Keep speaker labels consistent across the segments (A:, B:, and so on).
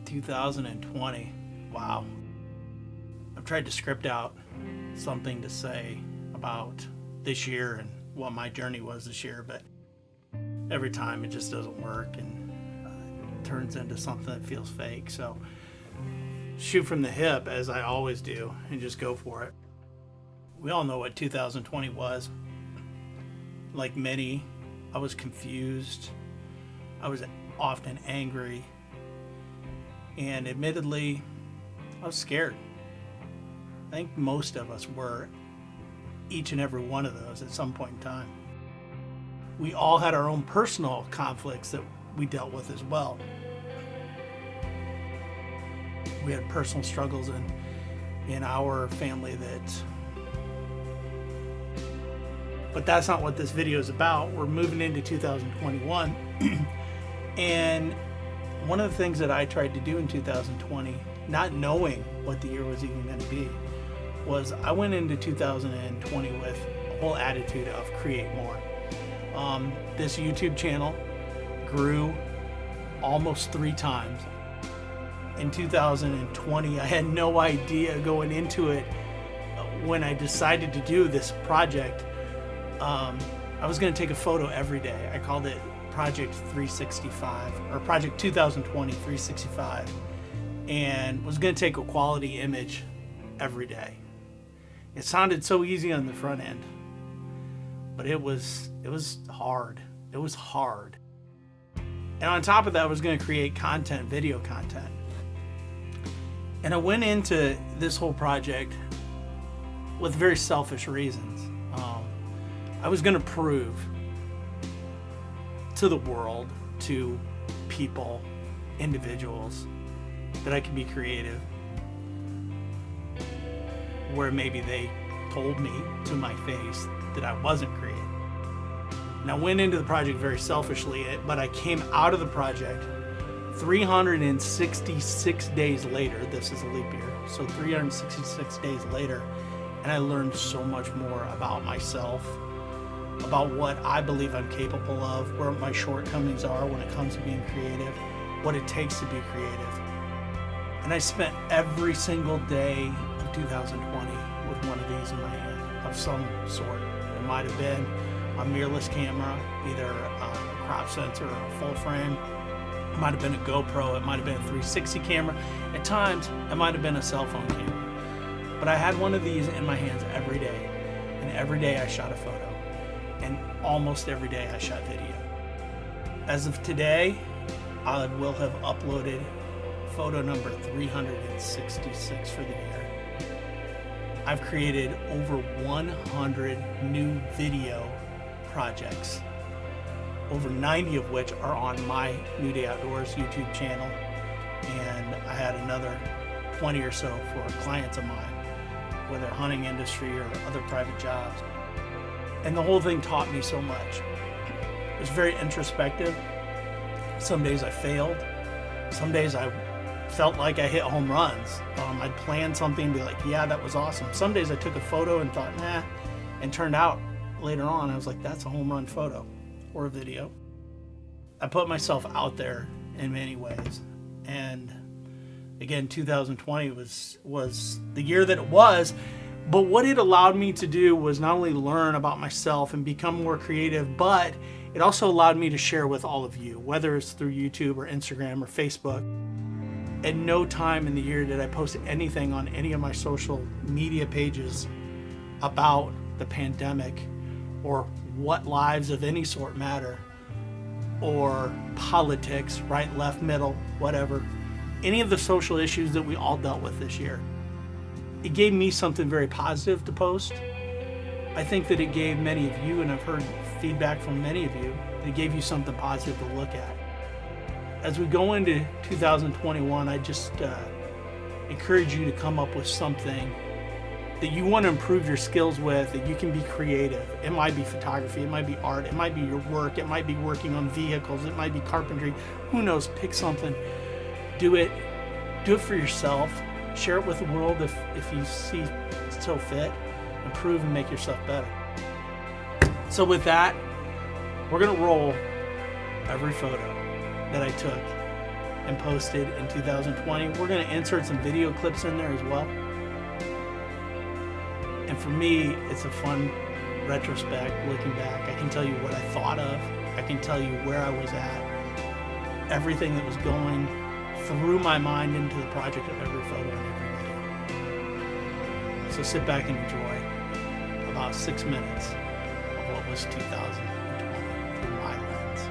A: 2020. Wow. I've tried to script out something to say about this year and what my journey was this year, but every time it just doesn't work and it turns into something that feels fake. So shoot from the hip, as I always do, and just go for it. We all know what 2020 was. Like many, I was confused. I was often angry. And admittedly, I was scared. I think most of us were, each and every one of those at some point in time. We all had our own personal conflicts that we dealt with as well. We had personal struggles in our family but that's not what this video is about. We're moving into 2021. And one of the things that I tried to do in 2020, not knowing what the year was even going to be, was I went into 2020 with a whole attitude of create more. This YouTube channel grew almost 3 times. In 2020, I had no idea going into it when I decided to do this project. I was going to take a photo every day. I called it Project 365 or Project 2020 365, and was going to take a quality image every day. It sounded so easy on the front end, but it was hard. It was hard. And on top of that, I was going to create content, video content. And I went into this whole project with very selfish reasons. I was going to prove to the world, to people, individuals, that I could be creative, where maybe they told me to my face that I wasn't creative. And I went into the project very selfishly, but I came out of the project 366 days later. This is a leap year, so 366 days later, and I learned so much more about myself, about what I believe I'm capable of, where my shortcomings are when it comes to being creative, what it takes to be creative. And I spent every single day of 2020 with one of these in my hand of some sort. It might have been a mirrorless camera, either a crop sensor or a full frame. It might have been a GoPro, it might have been a 360 camera. At times, it might have been a cell phone camera. But I had one of these in my hands every day, and every day I shot a photo. And almost every day I shot video. As of today, I will have uploaded photo number 366 for the year. I've created over 100 new video projects, over 90 of which are on my New Day Outdoors YouTube channel, and I had another 20 or so for clients of mine, whether hunting industry or other private jobs. And the whole thing taught me so much. It was very introspective. Some days I failed. Some days I felt like I hit home runs. I'd plan something and be like, yeah, that was awesome. Some days I took a photo and thought, nah, and turned out later on, I was like, that's a home run photo or a video. I put myself out there in many ways. And again, 2020 was the year that it was. But what it allowed me to do was not only learn about myself and become more creative, but it also allowed me to share with all of you, whether it's through YouTube or Instagram or Facebook. At no time in the year did I post anything on any of my social media pages about the pandemic or what lives of any sort matter, or politics, right, left, middle, whatever. Any of the social issues that we all dealt with this year. It gave me something very positive to post. I think that it gave many of you, and I've heard feedback from many of you, that it gave you something positive to look at. As we go into 2021, I just encourage you to come up with something that you want to improve your skills with, that you can be creative. It might be photography, it might be art, it might be your work, it might be working on vehicles, it might be carpentry. Who knows? Pick something. Do it for yourself. Share it with the world if you see so fit. Improve and make yourself better. So with that, we're going to roll every photo that I took and posted in 2020. We're going to insert some video clips in there as well. And for me, it's a fun retrospect, looking back. I can tell you what I thought of. I can tell you where I was at. Everything that was going through my mind into the project of every photo and every video. So sit back and enjoy about 6 minutes of what was 2020 through my lens.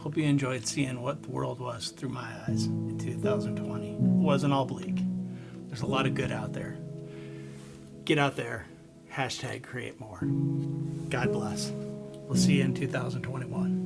A: Hope you enjoyed seeing what the world was through my eyes in 2020. It wasn't all bleak. There's a lot of good out there. Get out there. #create more. God bless. We'll see you in 2021.